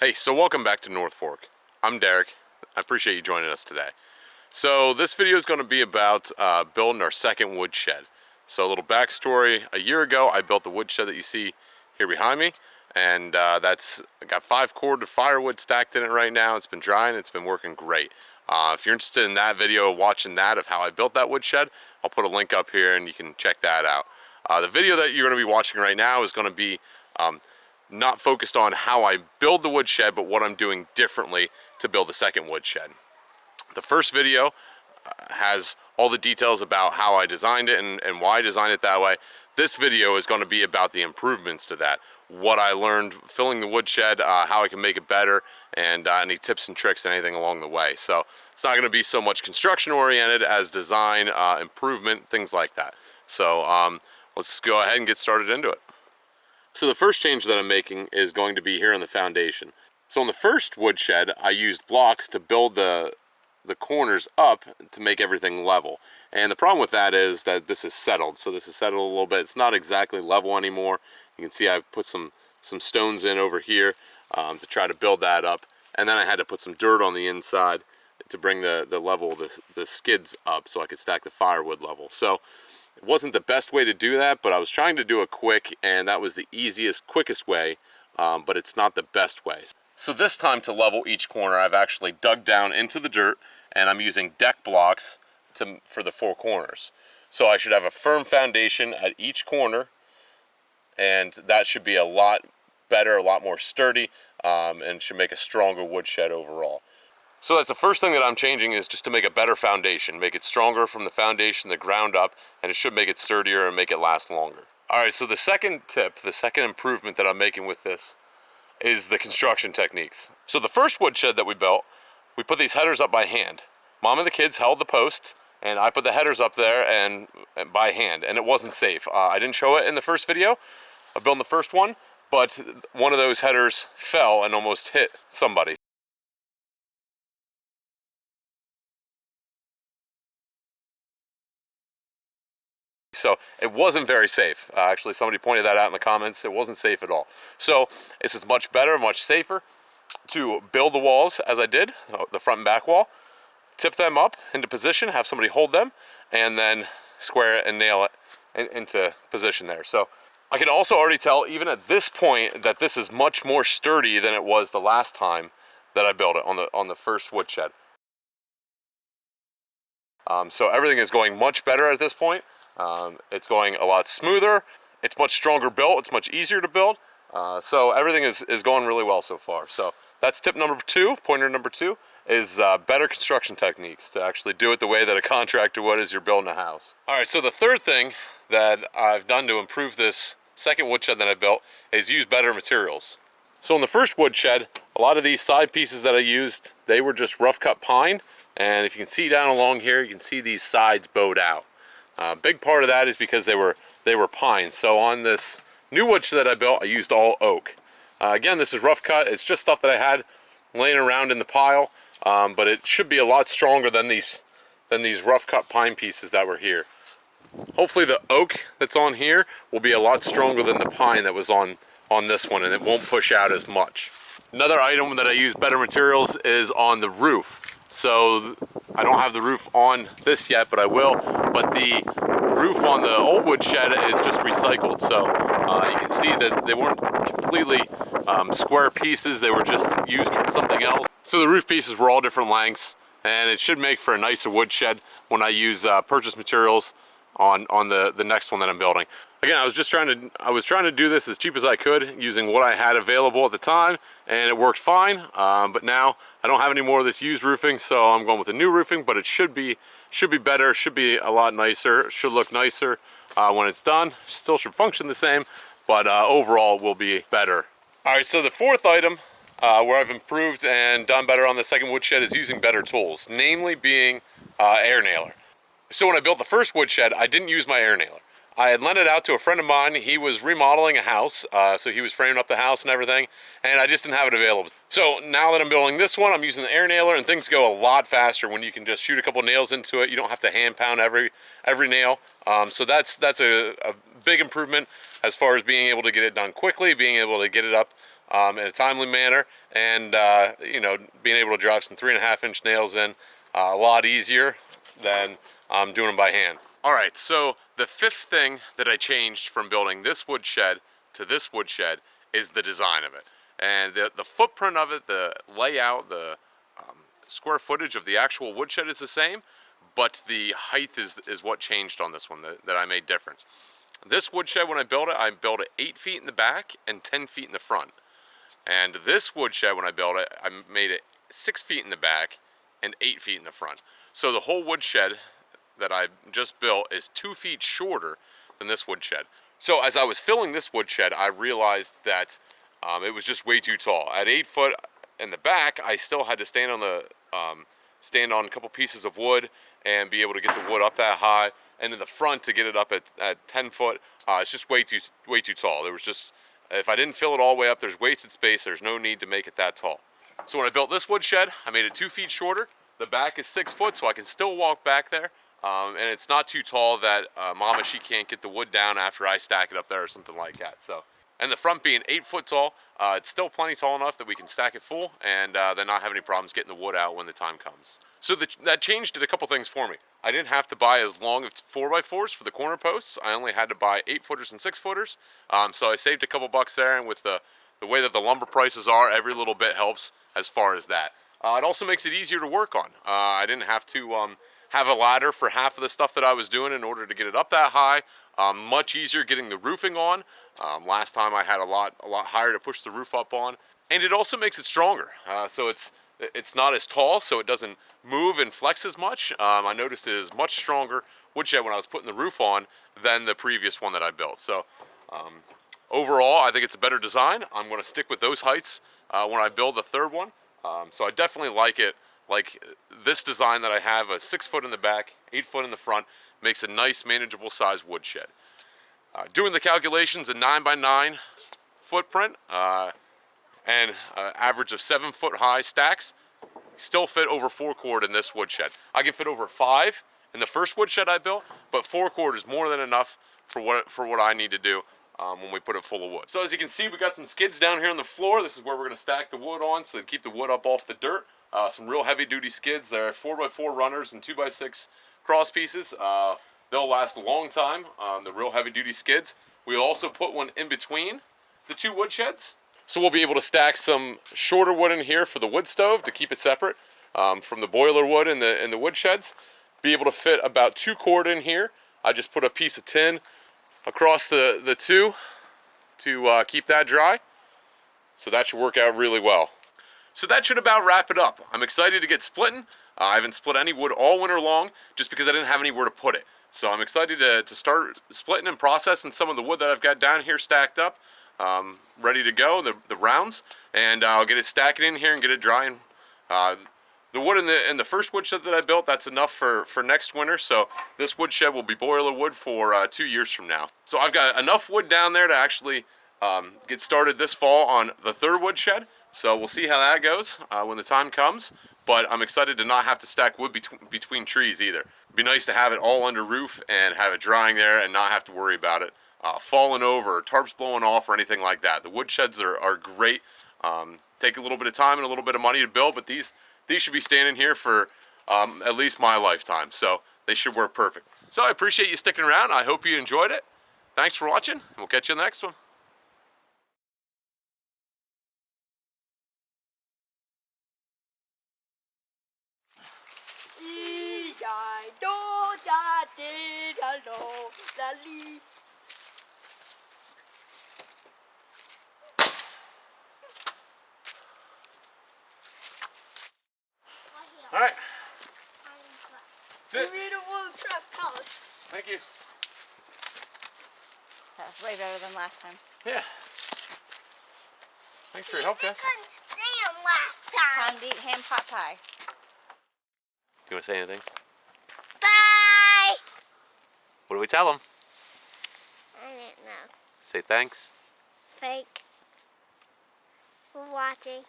Hey, so welcome back to North Fork. I'm Derek. I appreciate you joining us today. So this video is going to be about building our second woodshed. So a little backstory. A year ago, I built the woodshed that you see here behind me, and I got 5 cord of firewood stacked in it right now. It's been drying. It's been working great. If you're interested in that video, watching that of how I built that woodshed, I'll put a link up here and you can check that out. The video that you're going to be watching right now is going to be not focused on how I build the woodshed, but what I'm doing differently to build the second woodshed. The first video has all the details about how I designed it and why I designed it that way. This video is going to be about the improvements to that, what I learned filling the woodshed, how I can make it better, and any tips and tricks, anything along the way. So it's not going to be so much construction oriented as design, improvement, things like that. So let's go ahead and get started into it. So the first change that I'm making is going to be here on the foundation. So on the first woodshed, I used blocks to build the corners up to make everything level. And the problem with that is that this is settled. So this is settled a little bit. It's not exactly level anymore. You can see I've put some stones in over here to try to build that up. And then I had to put some dirt on the inside to bring the level, the skids up so I could stack the firewood level. So it wasn't the best way to do that, but I was trying to do it quick, and that was the easiest, quickest way, but it's not the best way. So this time, to level each corner, I've actually dug down into the dirt, and I'm using deck blocks for the 4 corners. So I should have a firm foundation at each corner, and that should be a lot better, a lot more sturdy, and should make a stronger woodshed overall. So that's the first thing that I'm changing, is just to make a better foundation, make it stronger from the foundation, the ground up, and it should make it sturdier and make it last longer. All right, so the second tip, the second improvement that I'm making with this is the construction techniques. So the first woodshed that we built, we put these headers up by hand. Mom and the kids held the posts, and I put the headers up there and by hand, and it wasn't safe. I didn't show it in the first video of building the first one, but one of those headers fell and almost hit somebody. So it wasn't very safe. Actually, somebody pointed that out in the comments. It wasn't safe at all. So this is much better, much safer to build the walls as I did, the front and back wall, tip them up into position, have somebody hold them, and then square it and nail it into position there. So I can also already tell, even at this point, that this is much more sturdy than it was the last time that I built it on the first woodshed. So everything is going much better at this point. It's going a lot smoother, it's much stronger built, it's much easier to build, so everything is going really well so far. So that's tip number 2, pointer number 2, is better construction techniques, to actually do it the way that a contractor would as you're building a house. Alright, so the third thing that I've done to improve this second woodshed that I built is use better materials. So in the first woodshed, a lot of these side pieces that I used, they were just rough cut pine, and if you can see down along here, you can see these sides bowed out. A big part of that is because they were pine. So on this new woodshed that I built, I used all oak. Again, this is rough cut. It's just stuff that I had laying around in the pile, but it should be a lot stronger than these rough cut pine pieces that were here. Hopefully the oak that's on here will be a lot stronger than the pine that was on this one, and it won't push out as much. Another item that I use better materials is on the roof. So I don't have the roof on this yet, but I will. But the roof on the old woodshed is just recycled. So you can see that they weren't completely square pieces. They were just used for something else. So the roof pieces were all different lengths, and it should make for a nicer woodshed when I use purchased materials on the next one that I'm building. Again, I was trying to do this as cheap as I could using what I had available at the time, and it worked fine. But now I don't have any more of this used roofing, so I'm going with the new roofing. But it should be better, should be a lot nicer, should look nicer when it's done. Still should function the same, but overall it will be better. All right, so the fourth item where I've improved and done better on the second woodshed is using better tools, namely being air nailer. So when I built the first woodshed, I didn't use my air nailer. I had lent it out to a friend of mine. He was remodeling a house, so he was framing up the house and everything, and I just didn't have it available. So now that I'm building this one, I'm using the air nailer, and things go a lot faster when you can just shoot a couple nails into it. You don't have to hand pound every nail. So that's a big improvement as far as being able to get it done quickly, being able to get it up in a timely manner, and you know, being able to drive some 3.5-inch nails in a lot easier than doing them by hand. All right, so the fifth thing that I changed from building this woodshed to this woodshed is the design of it. And the footprint of it, the layout, the square footage of the actual woodshed is the same, but the height is what changed on this one that I made different. This woodshed, when I built it 8 feet in the back and 10 feet in the front. And this woodshed, when I built it, I made it 6 feet in the back and 8 feet in the front. So the whole woodshed that I just built is 2 feet shorter than this woodshed. So as I was filling this woodshed, I realized that it was just way too tall. At 8 foot in the back, I still had to stand on a couple pieces of wood and be able to get the wood up that high. And in the front, to get it up at 10 foot, it's just way too tall. There was just, if I didn't fill it all the way up, there's wasted space. There's no need to make it that tall. So when I built this woodshed, I made it 2 feet shorter. The back is 6 foot, so I can still walk back there. And it's not too tall that Mama, she can't get the wood down after I stack it up there or something like that. So, and the front being 8 foot tall, it's still plenty tall enough that we can stack it full and then not have any problems getting the wood out when the time comes. So that change did a couple things for me. I didn't have to buy as long of 4x4s for the corner posts. I only had to buy 8-footers and 6-footers. So I saved a couple bucks there, and with the way that the lumber prices are, every little bit helps as far as that. It also makes it easier to work on. I didn't have to have a ladder for half of the stuff that I was doing in order to get it up that high. Much easier getting the roofing on. Last time I had a lot higher to push the roof up on. And it also makes it stronger. So it's not as tall, so it doesn't move and flex as much. I noticed it is much stronger woodshed when I was putting the roof on than the previous one that I built. So overall, I think it's a better design. I'm going to stick with those heights when I build the third one. So I definitely like it. Like this design that I have, a 6 foot in the back, 8 foot in the front, makes a nice manageable size woodshed. Doing the calculations, a 9x9 footprint and average of 7 foot high stacks, still fit over 4 cord in this woodshed. I can fit over 5 in the first woodshed I built, but 4 cord is more than enough for what I need to do when we put it full of wood. So as you can see, we got some skids down here on the floor. This is where we're going to stack the wood on, so to keep the wood up off the dirt. Some real heavy duty skids. They're 4x4 runners and 2x6 cross pieces. They'll last a long time, the real heavy duty skids. We also put one in between the 2 woodsheds. So we'll be able to stack some shorter wood in here for the wood stove to keep it separate from the boiler wood in the woodsheds. Be able to fit about 2 cord in here. I just put a piece of tin across the 2 to keep that dry. So that should work out really well. So that should about wrap it up. I'm excited to get splitting. I haven't split any wood all winter long just because I didn't have anywhere to put it. So I'm excited to start splitting and processing some of the wood that I've got down here stacked up, ready to go, the rounds, and I'll get it stacking in here and get it drying. The wood in the first woodshed that I built, that's enough for next winter, so this woodshed will be boiler wood for 2 years from now. So I've got enough wood down there to actually get started this fall on the third woodshed. So we'll see how that goes when the time comes. But I'm excited to not have to stack wood between trees either. It'd be nice to have it all under roof and have it drying there and not have to worry about it falling over, or tarps blowing off, or anything like that. The woodsheds are great. Take a little bit of time and a little bit of money to build, but these should be standing here for at least my lifetime. So they should work perfect. So I appreciate you sticking around. I hope you enjoyed it. Thanks for watching. We'll catch you in the next one. All right. Sit. Beautiful truck house. Thank you. That was way better than last time. Yeah. Thanks for your help, guys. Couldn't stand last time. Time to eat ham pot pie. Do you want to say anything? Bye. What do we tell them? I don't know. Say thanks. Thanks for watching.